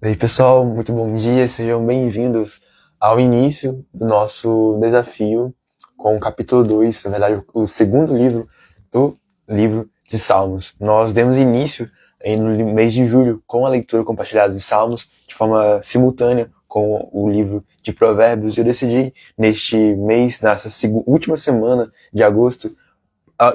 Oi, pessoal, muito bom dia, sejam bem-vindos ao início do nosso desafio com o capítulo 2, na verdade, o segundo livro do livro de Salmos. Nós demos início no mês de julho com a leitura compartilhada de Salmos de forma simultânea com o livro de Provérbios e eu decidi, neste mês, nessa última semana de agosto,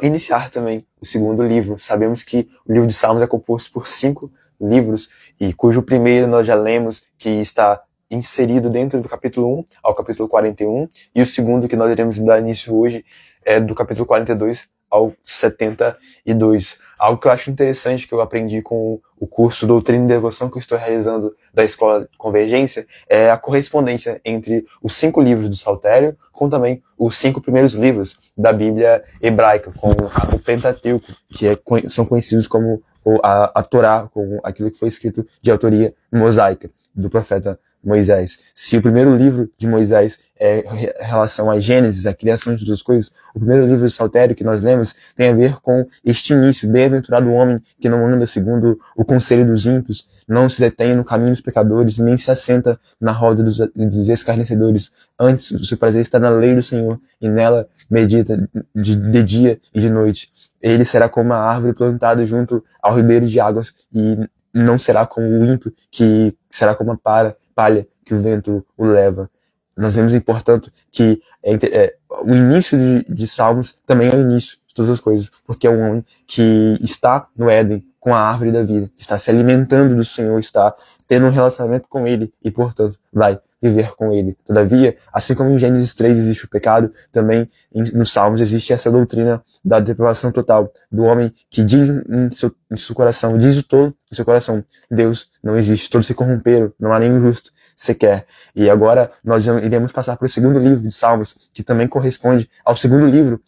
iniciar também o segundo livro. Sabemos que o livro de Salmos é composto por 5 livros, e cujo primeiro nós já lemos, que está inserido dentro do capítulo 1 ao capítulo 41, e o segundo que nós iremos dar início hoje é do capítulo 42 ao 72. Algo que eu acho interessante, que eu aprendi com o curso Doutrina e Devoção que eu estou realizando da Escola Convergência, é a correspondência entre os 5 livros do Saltério com também os 5 primeiros livros da Bíblia hebraica, com o Pentateuco, que são conhecidos como a Torá, como aquilo que foi escrito de autoria mosaica do profeta Moisés. Se o primeiro livro de Moisés é em relação a Gênesis, a criação de todas as coisas, o primeiro livro do Saltério que nós lemos tem a ver com este início: bem-aventurado o homem que não anda segundo o conselho dos ímpios, não se detém no caminho dos pecadores, nem se assenta na roda dos escarnecedores. Antes, o seu prazer está na lei do Senhor, e nela medita de dia e de noite. Ele será como uma árvore plantada junto ao ribeiro de águas, e não será como o ímpio, que será como a palha que o vento o leva. Nós vemos, portanto, que o início de Salmos também é o início de todas as coisas, porque é um homem que está no Éden com a árvore da vida, está se alimentando do Senhor, está tendo um relacionamento com Ele e, portanto, vai viver com Ele. Todavia, assim como em Gênesis 3 existe o pecado, também nos Salmos existe essa doutrina da depravação total, do homem que diz em seu coração, diz o tolo em seu coração: Deus não existe, todos se corromperam, não há nenhum justo sequer. E agora nós iremos passar para o segundo livro de Salmos, que também corresponde ao segundo livro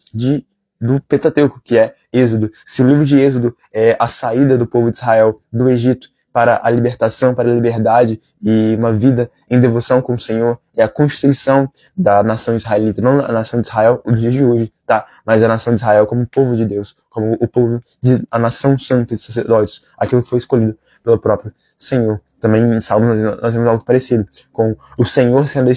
do Pentateuco, que é Êxodo. Se o livro de Êxodo é a saída do povo de Israel do Egito para a libertação, para a liberdade e uma vida em devoção com o Senhor, é a constituição da nação israelita, não a nação de Israel nos dias de hoje, tá? Mas a nação de Israel como povo de Deus, como o povo a nação santa de sacerdotes, aquilo que foi escolhido pelo próprio Senhor. Também em Salmos nós vemos algo parecido, com o Senhor sendo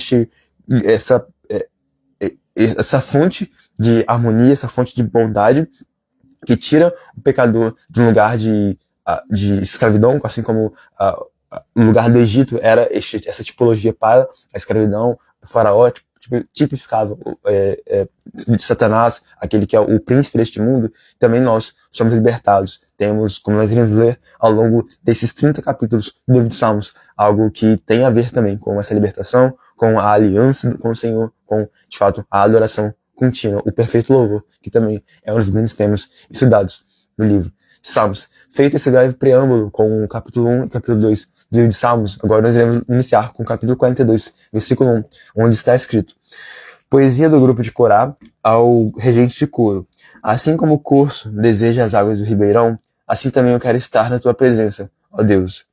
essa fonte de harmonia, essa fonte de bondade, que tira o pecador de um lugar de escravidão, assim como o lugar do Egito era essa tipologia para a escravidão. O faraó tipificava de Satanás, aquele que é o príncipe deste mundo. Também nós somos libertados. Temos, como nós iremos ler ao longo desses 30 capítulos do livro de Salmos, algo que tem a ver também com essa libertação, com a aliança com o Senhor, com, de fato, a adoração contínua, o perfeito louvor, que também é um dos grandes temas estudados no livro de Salmos. Feito esse breve preâmbulo com o capítulo 1 e capítulo 2 do livro de Salmos, agora nós iremos iniciar com o capítulo 42, versículo 1, onde está escrito: Poesia do grupo de Corá ao regente de coro. Assim como o corso deseja as águas do ribeirão, assim também eu quero estar na tua presença, ó Deus.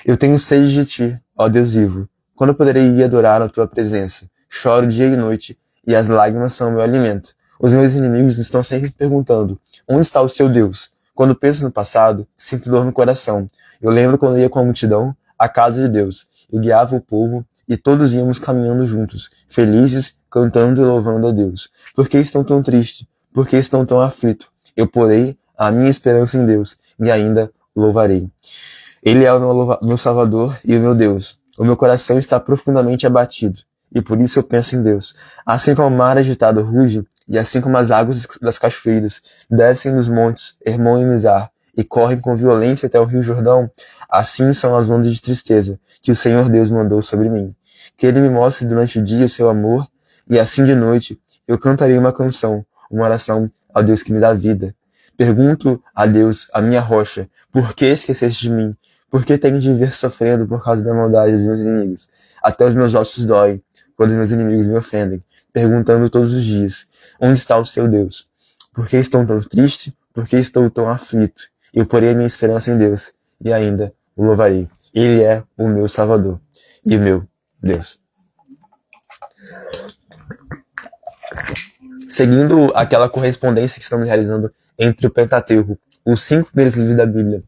Eu tenho sede de ti, ó Deus vivo. Quando eu poderei ir adorar a tua presença? Choro dia e noite, e as lágrimas são meu alimento. Os meus inimigos estão sempre perguntando: onde está o seu Deus? Quando penso no passado, sinto dor no coração. Eu lembro quando ia com a multidão à casa de Deus. Eu guiava o povo e todos íamos caminhando juntos, felizes, cantando e louvando a Deus. Por que estão tão tristes? Por que estão tão aflitos? Eu porei a minha esperança em Deus e ainda louvarei. Ele é o meu Salvador e o meu Deus. O meu coração está profundamente abatido, e por isso eu penso em Deus. Assim como o mar agitado ruge, e assim como as águas das cachoeiras descem dos montes Hermon e Mizar, e correm com violência até o rio Jordão, assim são as ondas de tristeza que o Senhor Deus mandou sobre mim. Que Ele me mostre durante o dia o seu amor, e assim de noite eu cantarei uma canção, uma oração ao Deus que me dá vida. Pergunto a Deus, a minha rocha: por que esqueceste de mim? Por que tenho de viver sofrendo por causa da maldade dos meus inimigos? Até os meus ossos doem quando os meus inimigos me ofendem, perguntando todos os dias: onde está o seu Deus? Por que estou tão triste? Por que estou tão aflito? Eu porei a minha esperança em Deus, e ainda o louvarei. Ele é o meu Salvador e o meu Deus. Seguindo aquela correspondência que estamos realizando entre o Pentateuco, os 5 primeiros livros da Bíblia,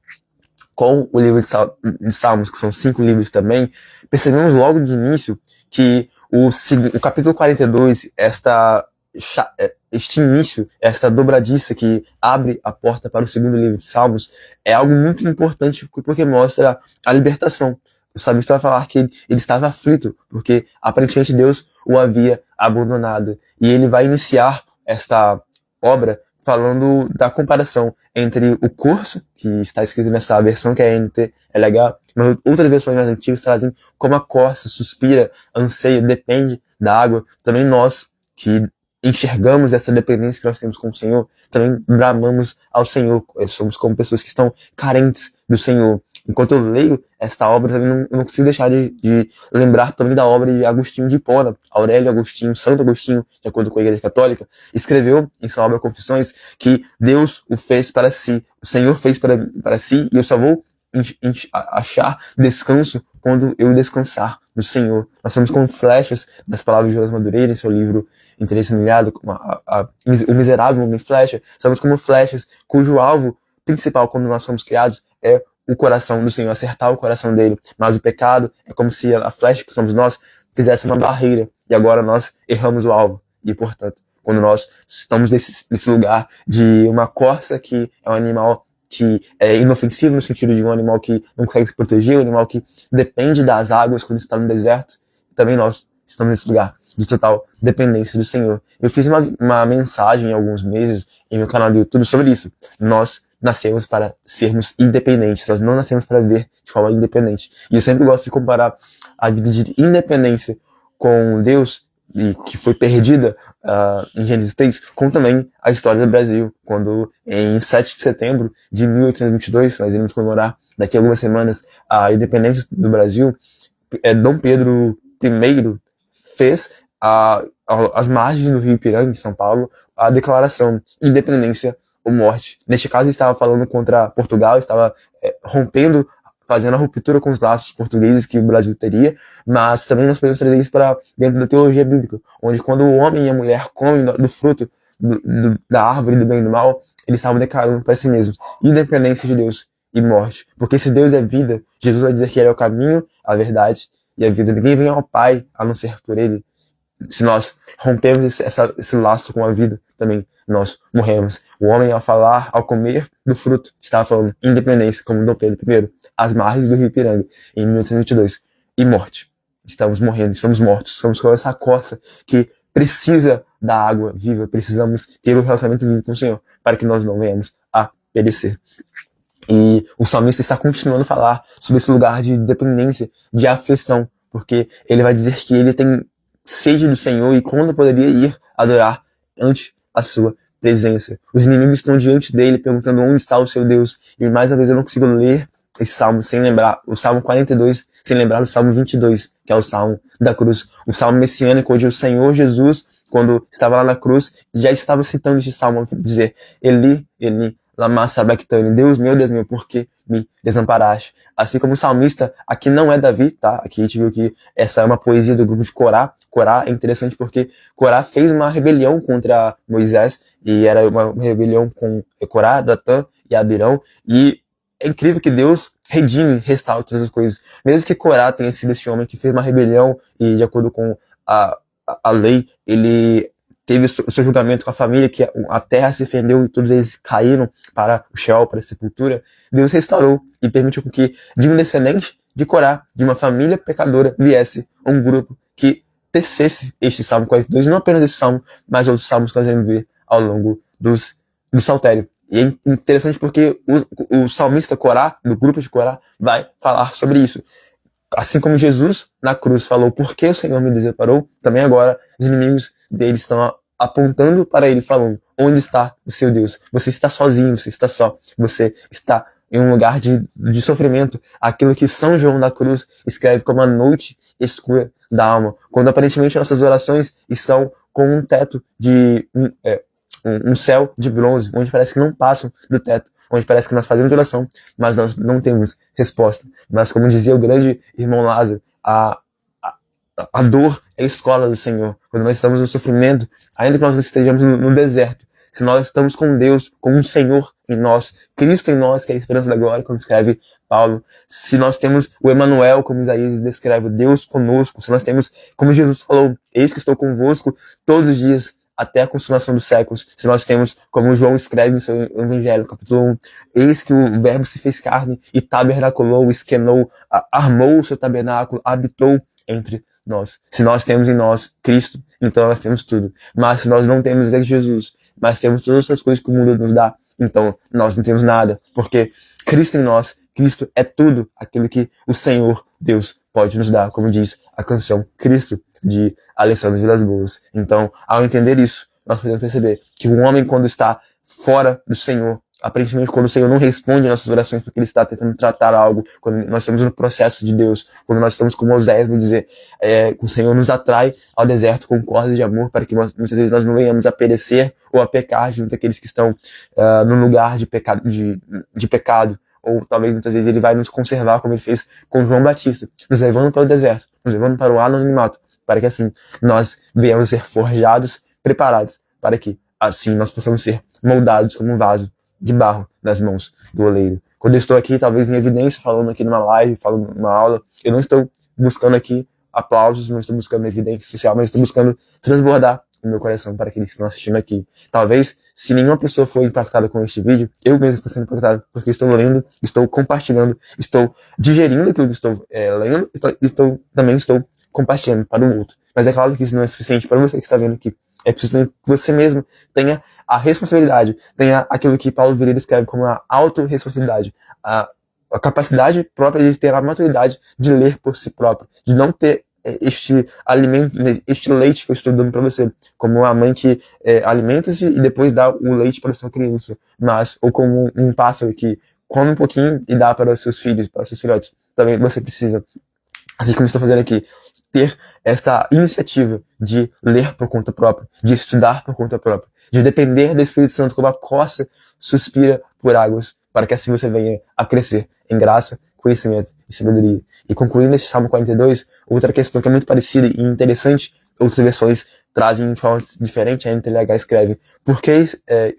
com o livro de Salmos, que são 5 livros também, percebemos logo de início que o capítulo 42, este início, esta dobradiça que abre a porta para o segundo livro de Salmos, é algo muito importante porque mostra a libertação. O salmista vai falar que ele estava aflito, porque aparentemente Deus o havia abandonado. E ele vai iniciar esta obra falando da comparação entre o curso, que está escrito nessa versão que é a NT, é legal, mas outras versões mais antigas trazem como a corça, suspira, anseia, depende da água. Também nós, que enxergamos essa dependência que nós temos com o Senhor, também bramamos ao Senhor. Somos como pessoas que estão carentes do Senhor. Enquanto eu leio esta obra, também eu não consigo deixar de lembrar também da obra de Agostinho de Hipona. Aurélio Agostinho, Santo Agostinho, de acordo com a Igreja Católica, escreveu em sua obra Confissões que Deus o fez para si, o Senhor fez para si, e eu só vou achar descanso quando eu descansar no Senhor. Nós somos como flechas das palavras de Jonas Madureira em seu livro Interesse Humilhado, O Miserável Homem Flecha. Somos como flechas cujo alvo principal quando nós somos criados é o coração do Senhor, acertar o coração dele. Mas o pecado é como se a flecha que somos nós fizesse uma barreira e agora nós erramos o alvo. E, portanto, quando nós estamos nesse lugar de uma corça que é um animal que é inofensivo no sentido de um animal que não consegue se proteger, um animal que depende das águas quando está no deserto, também nós estamos nesse lugar de total dependência do Senhor. Eu fiz uma mensagem há alguns meses em meu canal do YouTube sobre isso. Nós nascemos para sermos independentes, nós não nascemos para viver de forma independente. E eu sempre gosto de comparar a vida de independência com Deus, e que foi perdida em Gênesis 3, com também a história do Brasil, quando em 7 de setembro de 1822, nós iremos comemorar daqui a algumas semanas a independência do Brasil, Dom Pedro I fez às margens do Rio Ipiranga, em São Paulo, a declaração independência ou morte. Neste caso, ele estava falando contra Portugal, estava fazendo a ruptura com os laços portugueses que o Brasil teria, mas também nós podemos trazer isso para dentro da teologia bíblica, onde quando o homem e a mulher comem do fruto da árvore do bem e do mal, eles estavam declarando para si mesmos independência de Deus e morte. Porque se Deus é vida, Jesus vai dizer que Ele é o caminho, a verdade e a vida. Ninguém vem ao Pai a não ser por Ele. Se nós rompemos esse laço com a vida, também nós morremos. O homem, ao falar, ao comer do fruto, estava falando independência, como Dom Pedro I, às margens do Rio Ipiranga, em 1822. E morte. Estamos morrendo, estamos mortos. Somos como essa corça que precisa da água viva. Precisamos ter um relacionamento vivo com o Senhor, para que nós não venhamos a perecer. E o salmista está continuando a falar sobre esse lugar de dependência, de aflição, porque ele vai dizer que ele tem sede do Senhor e quando poderia ir adorar ante a sua presença. Os inimigos estão diante dele perguntando onde está o seu Deus. E mais uma vez eu não consigo ler esse salmo sem lembrar, o salmo 42, sem lembrar do salmo 22, que é o salmo da cruz. O salmo messiânico, onde o Senhor Jesus, quando estava lá na cruz, já estava citando esse salmo, dizer, Eli, Eli, lama sabachthani, Deus meu, por que me desamparaste? Assim como o salmista, aqui não é Davi, tá? Aqui a gente viu que essa é uma poesia do grupo de Corá. Corá é interessante porque Corá fez uma rebelião contra Moisés, e era uma rebelião com Corá, Datã e Abirão, e é incrível que Deus redime, restaura todas as coisas. Mesmo que Corá tenha sido esse homem que fez uma rebelião, e de acordo com a lei, ele teve o seu julgamento com a família, que a terra se fendeu e todos eles caíram para o Sheol, para a sepultura, Deus restaurou e permitiu que de um descendente de Corá, de uma família pecadora, viesse um grupo que tecesse este Salmo 42, e não apenas esse Salmo, mas outros Salmos que nós vamos ver ao longo do Saltério. E é interessante porque o salmista Corá, do grupo de Corá, vai falar sobre isso. Assim como Jesus na cruz falou, por que o Senhor me desamparou? Também agora os inimigos dele estão apontando para ele, falando, onde está o seu Deus? Você está sozinho, você está só, você está em um lugar de sofrimento. Aquilo que São João da Cruz escreve como a noite escura da alma, quando aparentemente nossas orações estão com um teto de um céu de bronze, onde parece que não passam do teto, onde parece que nós fazemos oração, mas nós não temos resposta. Mas como dizia o grande irmão Lázaro, a dor é a escola do Senhor. Quando nós estamos no sofrimento, ainda que nós estejamos no deserto, se nós estamos com Deus, com um Senhor em nós, Cristo em nós, que é a esperança da glória, como escreve Paulo, se nós temos o Emanuel, como Isaías descreve, Deus conosco, se nós temos, como Jesus falou, eis que estou convosco todos os dias, até a consumação dos séculos, se nós temos, como João escreve no seu Evangelho, capítulo 1, eis que o Verbo se fez carne e tabernaculou, esquenou, armou o seu tabernáculo, habitou entre nós. Se nós temos em nós Cristo, então nós temos tudo. Mas se nós não temos em Jesus, mas temos todas as coisas que o mundo nos dá, então nós não temos nada, porque Cristo em nós, Cristo é tudo aquilo que o Senhor Deus pode nos dar, como diz a canção Cristo, de Alessandro Vilas Boas. Então, ao entender isso, nós podemos perceber que o homem, quando está fora do Senhor, aparentemente quando o Senhor não responde às nossas orações porque ele está tentando tratar algo, quando nós estamos no processo de Deus, quando nós estamos como Oséias, vou dizer, o Senhor nos atrai ao deserto com cordas de amor para que muitas vezes nós não venhamos a perecer ou a pecar junto àqueles que estão no lugar de pecado, ou talvez muitas vezes ele vai nos conservar como ele fez com João Batista, nos levando para o deserto, nos levando para o anonimato, para que assim nós venhamos ser forjados, preparados, para que assim nós possamos ser moldados como um vaso de barro nas mãos do oleiro. Quando eu estou aqui, talvez em evidência, falando aqui numa live, falando numa aula, eu não estou buscando aqui aplausos, não estou buscando evidência social, mas estou buscando transbordar o meu coração para aqueles que estão assistindo aqui. Talvez, se nenhuma pessoa for impactada com este vídeo, eu mesmo estou sendo impactado, porque estou lendo, estou compartilhando, estou digerindo aquilo que estou lendo, também estou compartilhando para o outro. Mas é claro que isso não é suficiente para você que está vendo aqui. É preciso que você mesmo tenha a responsabilidade, tenha aquilo que Paulo Vieira escreve como a autorresponsabilidade, a capacidade própria de ter a maturidade de ler por si próprio, de não ter este alimento, este leite que eu estou dando para você, como uma mãe que alimenta-se e depois dá o leite para a sua criança, ou como um pássaro que come um pouquinho e dá para os seus filhos, para os seus filhotes. Também você precisa, assim como estou fazendo aqui, ter esta iniciativa de ler por conta própria, de estudar por conta própria, de depender do Espírito Santo como a costa suspira por águas, para que assim você venha a crescer em graça, conhecimento e sabedoria. E concluindo esse Salmo 42, outra questão que é muito parecida e interessante, outras versões trazem de forma diferente, a NTLH escreve: por que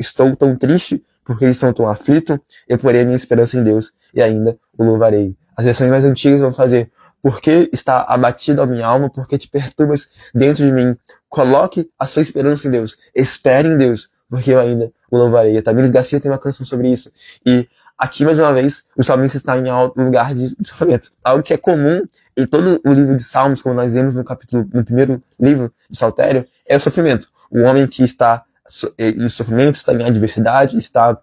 estou tão triste? Por que estou tão aflito? Eu porei a minha esperança em Deus e ainda o louvarei. As versões mais antigas vão fazer: por que está abatida a minha alma? Por que te perturbas dentro de mim? Coloque a sua esperança em Deus. Espere em Deus, porque eu ainda o louvarei. A Tamires Garcia tem uma canção sobre isso. E aqui, mais uma vez, o salmista está em alto lugar de sofrimento. Algo que é comum em todo o livro de Salmos, como nós vemos no primeiro livro do Saltério, é o sofrimento. O homem que está em sofrimento, está em adversidade, está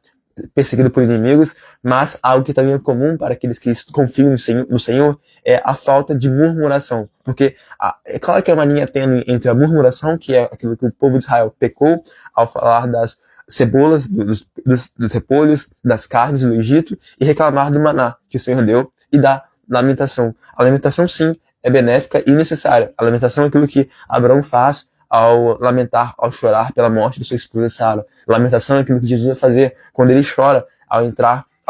perseguido por inimigos, mas algo que também é comum para aqueles que confiam no Senhor é a falta de murmuração. Porque é claro que é uma linha tênue entre a murmuração, que é aquilo que o povo de Israel pecou ao falar das cebolas, dos repolhos, das carnes do Egito, e reclamar do maná que o Senhor deu, e da lamentação. A lamentação, sim, é benéfica e necessária. A lamentação é aquilo que Abraão faz ao lamentar, ao chorar pela morte de sua esposa Sara. Lamentação é aquilo que Jesus vai fazer quando ele chora ao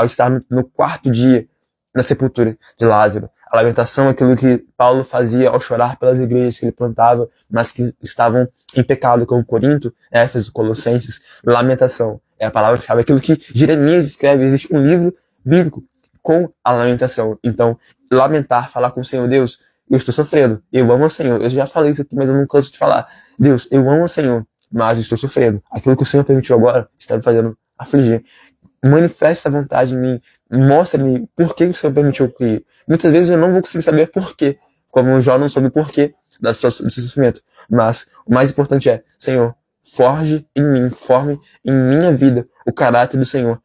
estar no quarto dia na sepultura de Lázaro. A lamentação é aquilo que Paulo fazia ao chorar pelas igrejas que ele plantava, mas que estavam em pecado, como Corinto, Éfeso, Colossenses. Lamentação é a palavra-chave, aquilo que Jeremias escreve. Existe um livro bíblico com a lamentação. Então, lamentar, falar com o Senhor: Deus, eu estou sofrendo, eu amo o Senhor. Eu já falei isso aqui, mas eu não canso de falar. Deus, eu amo o Senhor, mas eu estou sofrendo. Aquilo que o Senhor permitiu agora está me fazendo afligir. Manifesta a vontade em mim, mostra-me por que o Senhor permitiu que... Muitas vezes eu não vou conseguir saber por quê, como o Jó não soube o porquê do seu sofrimento. Mas o mais importante é: Senhor, forge em mim, forme em minha vida o caráter do Senhor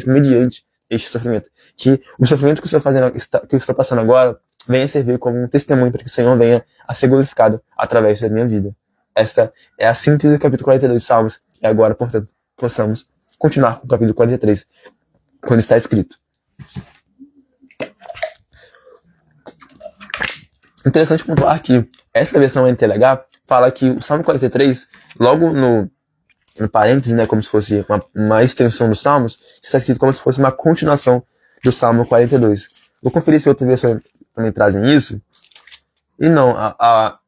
mediante este sofrimento. Que o sofrimento que eu estou passando agora venha servir como um testemunho para que o Senhor venha a ser glorificado através da minha vida. Esta é a síntese do capítulo 42 de Salmos. E agora, portanto, possamos continuar com o capítulo 43, quando está escrito: interessante pontuar que essa versão NTLH fala que o Salmo 43, logo no parênteses, né, como se fosse uma extensão dos Salmos, está escrito como se fosse uma continuação do Salmo 42. Vou conferir se outra versão também trazem isso. E não, a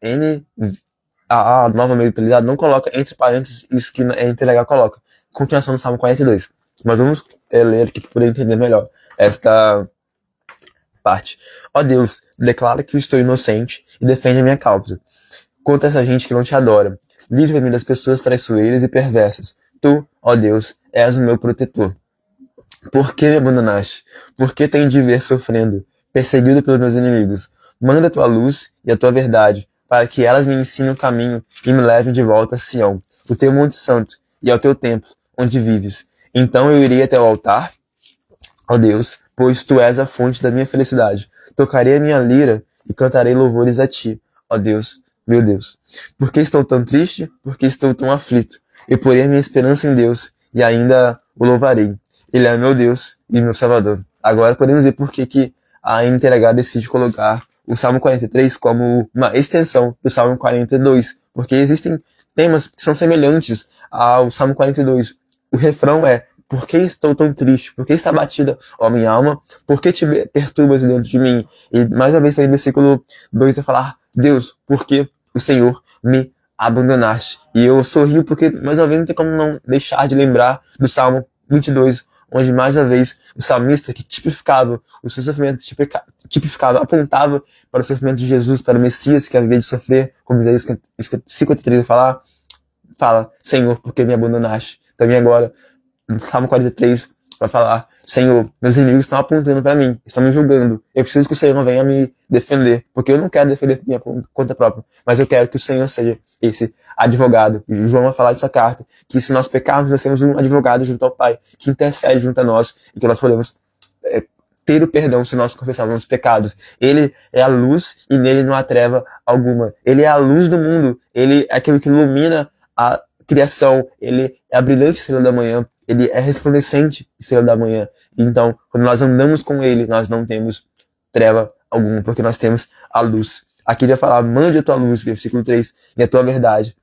a nova meio atualizada não coloca entre parênteses isso que a NTLH coloca. Continuação do Salmo 42. Mas vamos ler aqui para poder entender melhor esta parte. Ó Deus, declara que eu estou inocente e defende a minha causa. Quanto a essa gente que não te adora, livra-me das pessoas traiçoeiras e perversas. Tu, ó Deus, és o meu protetor. Por que me abandonaste? Por que tenho de ver sofrendo, perseguido pelos meus inimigos? Manda a tua luz e a tua verdade, para que elas me ensinem o caminho e me levem de volta a Sião, o teu monte santo, e ao teu templo, onde vives. Então eu irei até o altar, ó Deus, pois tu és a fonte da minha felicidade. Tocarei a minha lira e cantarei louvores a ti, ó Deus, meu Deus. Por que estou tão triste? Por que estou tão aflito? Eu porei a minha esperança em Deus e ainda o louvarei. Ele é meu Deus e meu Salvador. Agora podemos ver por que a NTLH decide colocar o Salmo 43 como uma extensão do Salmo 42, porque existem temas que são semelhantes ao Salmo 42. O refrão é: por que estou tão triste? Por que está batida, ó minha alma? Por que te perturbas dentro de mim? E mais uma vez também versículo 2 vai falar: Deus, por que o Senhor me abandonaste? E eu sorrio porque mais uma vez não tem como não deixar de lembrar do Salmo 22, onde mais uma vez o salmista que tipificava o seu sofrimento, apontava para o sofrimento de Jesus, para o Messias que havia de sofrer, como Isaías 53 fala: Senhor, por que me abandonaste? Também agora, no Salmo 43, vai falar: Senhor, meus inimigos estão apontando para mim, estão me julgando. Eu preciso que o Senhor venha me defender, porque eu não quero defender minha conta própria, mas eu quero que o Senhor seja esse advogado. E João vai falar nessa carta que se nós pecarmos, nós temos um advogado junto ao Pai, que intercede junto a nós e que nós podemos ter o perdão se nós confessarmos os pecados. Ele é a luz e nele não há treva alguma. Ele é a luz do mundo, ele é aquilo que ilumina a criação, ele é a brilhante estrela da manhã, ele é resplandecente estrela da manhã. Então, quando nós andamos com ele, nós não temos treva alguma, porque nós temos a luz. Aqui ele vai falar: mande a tua luz, versículo 3, e a tua verdade.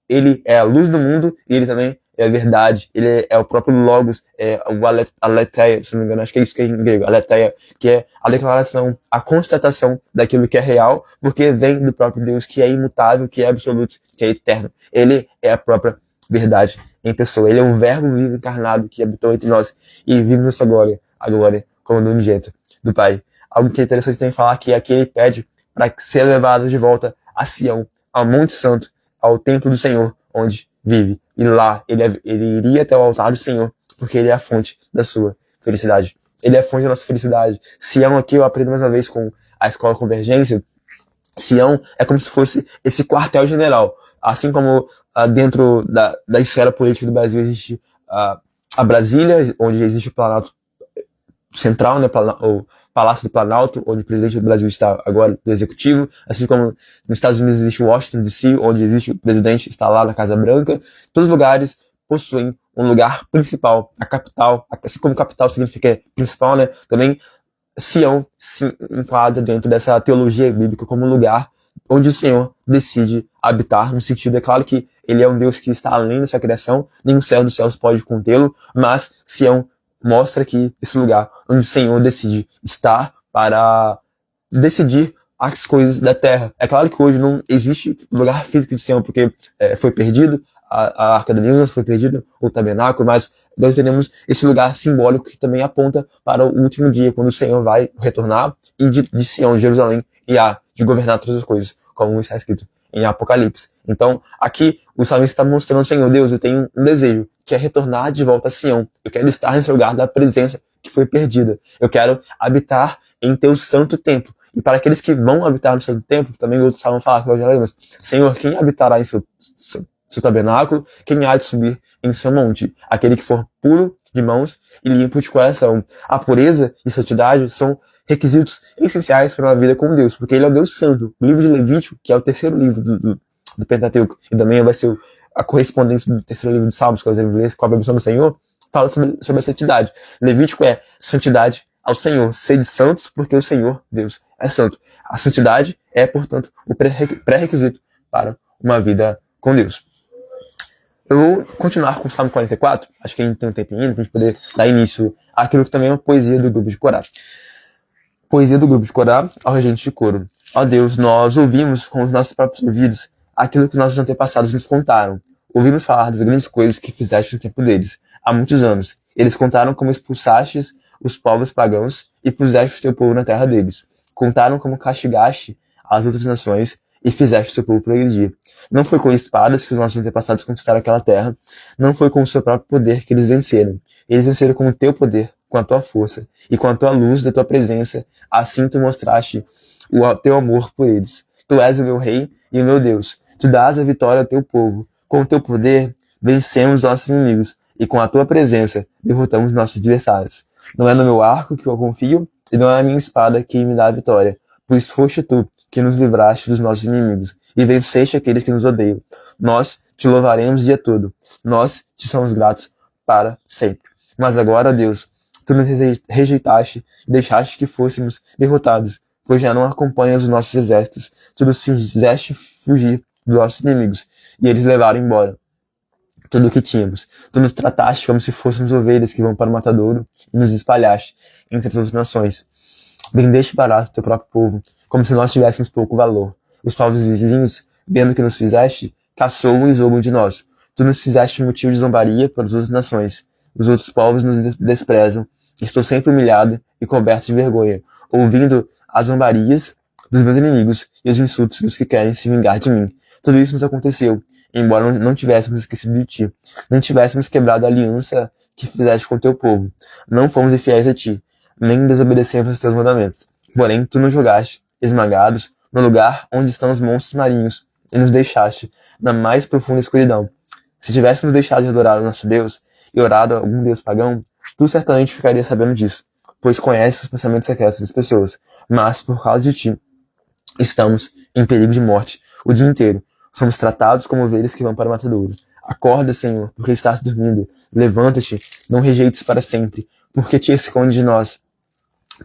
Ele é a luz do mundo e ele também é a verdade. Ele é o próprio Logos, é o aletheia, se não me engano, acho que é isso que é em grego, aletheia, que é a declaração, a constatação daquilo que é real, porque vem do próprio Deus, que é imutável, que é absoluto, que é eterno. Ele é a própria verdade em pessoa. Ele é o verbo vivo encarnado que habitou entre nós e vive nessa glória, a glória como do unigênito do Pai. Algo que é interessante tem que falar que aqui ele pede para ser levado de volta a Sião, ao Monte Santo, ao templo do Senhor, onde vive. E lá ele iria até o altar do Senhor, porque ele é a fonte da sua felicidade. Ele é a fonte da nossa felicidade. Sião aqui eu aprendo mais uma vez com a Escola Convergência. Sião é como se fosse esse quartel-general. Assim como dentro da esfera política do Brasil existe a Brasília, onde existe o Planalto Central, né, o Palácio do Planalto, onde o presidente do Brasil está agora, do Executivo, assim como nos Estados Unidos existe Washington DC, onde existe o presidente, está lá na Casa Branca. Todos os lugares possuem um lugar principal, a capital, assim como capital significa principal, né, também Sião se enquadra dentro dessa teologia bíblica como um lugar onde o Senhor decide habitar, no sentido, é claro que ele é um Deus que está além da sua criação, nenhum céu dos céus pode contê-lo, mas Sião mostra que esse lugar onde o Senhor decide estar para decidir as coisas da terra. É claro que hoje não existe lugar físico de Sião, porque foi perdido, a Arca da Aliança foi perdida, o tabernáculo, mas nós teremos esse lugar simbólico que também aponta para o último dia, quando o Senhor vai retornar e de Sião, de Jerusalém, e há de governar todas as coisas, como está escrito em Apocalipse. Então, aqui o salmista está mostrando: Senhor Deus, eu tenho um desejo, que é retornar de volta a Sião. Eu quero estar nesse lugar da presença que foi perdida. Eu quero habitar em teu santo templo. E para aqueles que vão habitar no santo templo, também outros salmos falam que eu já lembro: Senhor, quem habitará em seu tabernáculo? Quem há de subir em seu monte? Aquele que for puro de mãos e limpo de coração. A pureza e santidade são requisitos essenciais para uma vida com Deus, porque ele é o Deus santo. O livro de Levítico, que é o terceiro livro do Pentateuco, e também vai ser a correspondência do terceiro livro de Salmos, que é o livro com a benção do Senhor, fala sobre a santidade. Levítico é santidade ao Senhor, sede santos, porque o Senhor, Deus, é santo. A santidade é, portanto, o pré-requisito para uma vida com Deus. Eu vou continuar com o Salmo 44, acho que a gente tem um tempinho ainda para a gente poder dar início àquilo que também é uma poesia do grupo de Corá. Poesia do grupo de Corá ao regente de coro. Ó Deus, nós ouvimos com os nossos próprios ouvidos aquilo que nossos antepassados nos contaram. Ouvimos falar das grandes coisas que fizeste no tempo deles, há muitos anos. Eles contaram como expulsastes os povos pagãos e puseste o teu povo na terra deles. Contaram como castigaste as outras nações e fizeste o teu povo progredir. Não foi com espadas que os nossos antepassados conquistaram aquela terra, não foi com o seu próprio poder que eles venceram. Eles venceram com o teu poder, com a tua força e com a tua luz da tua presença. Assim tu mostraste o teu amor por eles. Tu és o meu rei e o meu Deus. Tu dás a vitória ao teu povo. Com o teu poder, vencemos nossos inimigos e com a tua presença, derrotamos nossos adversários. Não é no meu arco que eu confio e não é a minha espada que me dá a vitória, pois foste tu que nos livraste dos nossos inimigos e venceste aqueles que nos odeiam. Nós te louvaremos o dia todo. Nós te somos gratos para sempre. Mas agora, Deus, tu nos rejeitaste e deixaste que fôssemos derrotados, pois já não acompanhas os nossos exércitos. Tu nos fizeste fugir dos nossos inimigos e eles levaram embora tudo o que tínhamos. Tu nos trataste como se fôssemos ovelhas que vão para o matadouro e nos espalhaste entre as outras nações. Vendeste barato o teu próprio povo, como se nós tivéssemos pouco valor. Os povos vizinhos, vendo o que nos fizeste, caçoam e zombam de nós. Tu nos fizeste motivo de zombaria para as outras nações. Os outros povos nos desprezam. Estou sempre humilhado e coberto de vergonha, ouvindo as zombarias dos meus inimigos e os insultos dos que querem se vingar de mim. Tudo isso nos aconteceu, embora não tivéssemos esquecido de ti, nem tivéssemos quebrado a aliança que fizeste com o teu povo. Não fomos infiéis a ti, nem desobedecemos os teus mandamentos. Porém, tu nos jogaste, esmagados, no lugar onde estão os monstros marinhos, e nos deixaste na mais profunda escuridão. Se tivéssemos deixado de adorar o nosso Deus e orado a algum Deus pagão, tu certamente ficaria sabendo disso, pois conheces os pensamentos secretos das pessoas. Mas, por causa de ti, estamos em perigo de morte o dia inteiro. Somos tratados como ovelhas que vão para o matadouro. Acorda, Senhor, porque estás dormindo. Levanta-te, não rejeites para sempre. Porque te esconde de nós?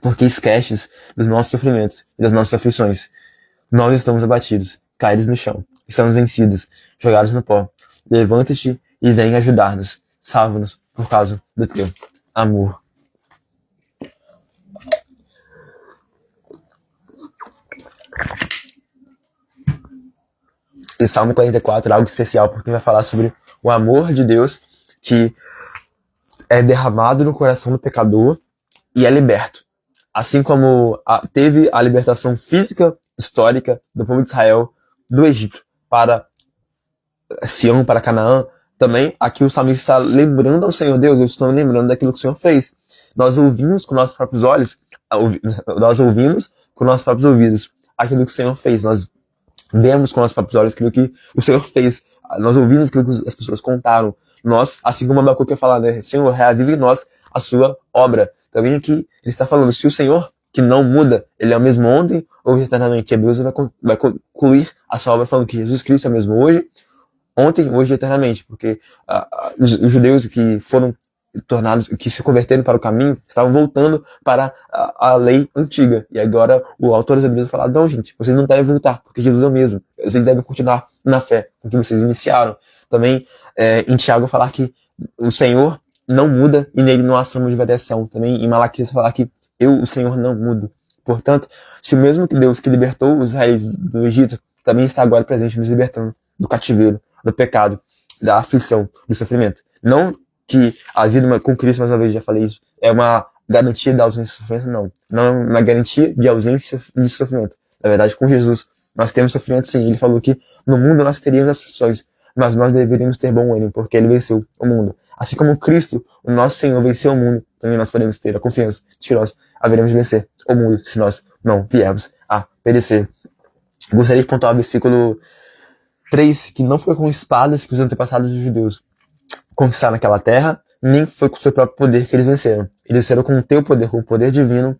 Porque esqueces dos nossos sofrimentos e das nossas aflições. Nós estamos abatidos, caídos no chão. Estamos vencidos, jogados no pó. Levanta-te e vem ajudar-nos. Salva-nos por causa do teu amor. E Salmo 44 é algo especial, porque vai falar sobre o amor de Deus que é derramado no coração do pecador e é liberto. Assim como teve a libertação física, histórica, do povo de Israel, do Egito, para Sião, para Canaã, também aqui o salmista está lembrando ao Senhor: Deus, eu estou lembrando daquilo que o Senhor fez. Nós ouvimos com nossos próprios olhos, nós ouvimos com nossos próprios ouvidos aquilo que o Senhor fez. Nós vemos com nossos próprios olhos aquilo que o Senhor fez. Nós ouvimos aquilo que as pessoas contaram. Nós, assim como Abacuque quer falar, né? Senhor, reavive em nós a sua obra. Também aqui ele está falando, se o Senhor, que não muda, ele é o mesmo ontem ou eternamente. Hebreus vai concluir a sua obra falando que Jesus Cristo é o mesmo hoje, ontem, hoje e eternamente. Porque os judeus que foram tornados, que se converteram para o caminho, estavam voltando para a lei antiga. E agora o autor dos Hebreus fala: não, gente, vocês não devem voltar, porque Jesus é o mesmo. Vocês devem continuar na fé com que vocês iniciaram. Também em Tiago falar que o Senhor não muda e nele não há sombra de variação. Também em Malaquias falar que eu, o Senhor, não mudo. Portanto, se o mesmo que Deus que libertou os reis do Egito também está agora presente nos libertando do cativeiro, do pecado, da aflição, do sofrimento. Não que a vida com Cristo, mais uma vez já falei isso, é uma garantia da ausência de sofrimento, não. Não é uma garantia de ausência de sofrimento. Na verdade, com Jesus, nós temos sofrimento sim. Ele falou que no mundo nós teríamos aflições, mas nós deveríamos ter bom ânimo, porque ele venceu o mundo. Assim como Cristo, o nosso Senhor, venceu o mundo, também nós podemos ter a confiança de que nós haveremos de vencer o mundo, se nós não viermos a perecer. Gostaria de pontuar o versículo 3, que não foi com espadas que os antepassados dos judeus conquistaram aquela terra, nem foi com o seu próprio poder que eles venceram. Eles venceram com o teu poder, com o poder divino,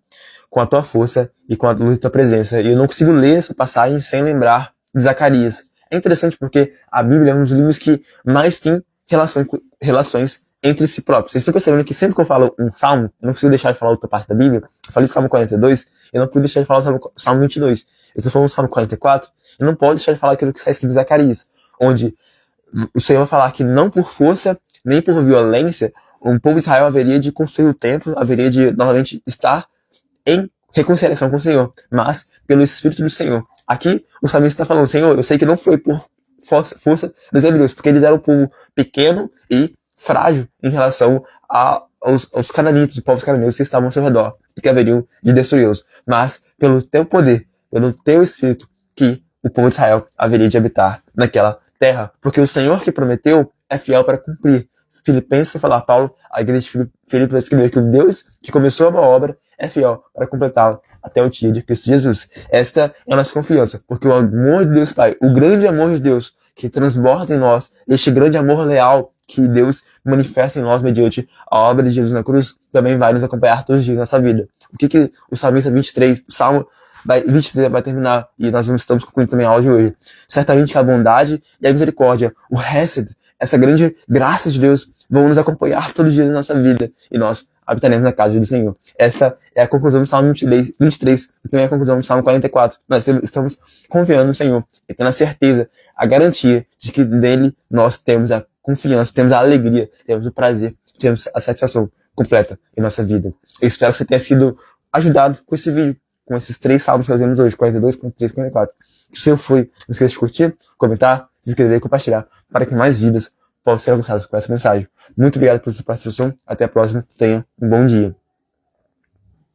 com a tua força e com a luz da tua presença. E eu não consigo ler essa passagem sem lembrar de Zacarias. É interessante porque a Bíblia é um dos livros que mais tem relações entre si próprios. Vocês estão percebendo que sempre que eu falo um salmo, eu não consigo deixar de falar outra parte da Bíblia. Eu falei de Salmo 42, eu não pude deixar de falar do Salmo 22. Eu estou falando do Salmo 44, eu não posso deixar de falar aquilo que está escrito em Zacarias, onde o Senhor vai falar que não por força, nem por violência, o povo de Israel haveria de construir o templo, haveria de novamente estar em reconciliação com o Senhor, mas pelo Espírito do Senhor. Aqui o salmista está falando: Senhor, eu sei que não foi por força dos hebreus, porque eles eram um povo pequeno e frágil em relação aos cananitas, os povos cananeus que estavam ao seu redor e que haveriam de destruí-los. Mas pelo teu poder, pelo teu espírito, que o povo de Israel haveria de habitar naquela terra. Porque o Senhor que prometeu é fiel para cumprir. Filipenses, falar Paulo, a igreja de Filipe vai escrever que o Deus que começou a boa obra é fiel para completá-la até o dia de Cristo Jesus. Esta é a nossa confiança, porque o amor de Deus Pai, o grande amor de Deus que transborda em nós, este grande amor leal que Deus manifesta em nós mediante a obra de Jesus na cruz, também vai nos acompanhar todos os dias nessa vida. O que o Salmista 23, o Salmo 23 vai terminar, e nós estamos concluindo também a aula de hoje. Certamente que a bondade e a misericórdia, o Hesed, essa grande graça de Deus, vão nos acompanhar todos os dias da nossa vida, e nós habitaremos na casa do Senhor. Esta é a conclusão do Salmo 23, e também a conclusão do Salmo 44. Nós estamos confiando no Senhor, e tendo a certeza, a garantia de que nele nós temos a confiança, temos a alegria, temos o prazer, temos a satisfação completa em nossa vida. Eu espero que você tenha sido ajudado com esse vídeo, com esses 3 salmos que nós vemos hoje, 42, 43 e 44. Se você foi, não esqueça de curtir, comentar, se inscrever e compartilhar, para que mais vidas possam ser alcançadas com essa mensagem. Muito obrigado pela sua participação, até a próxima, tenha um bom dia.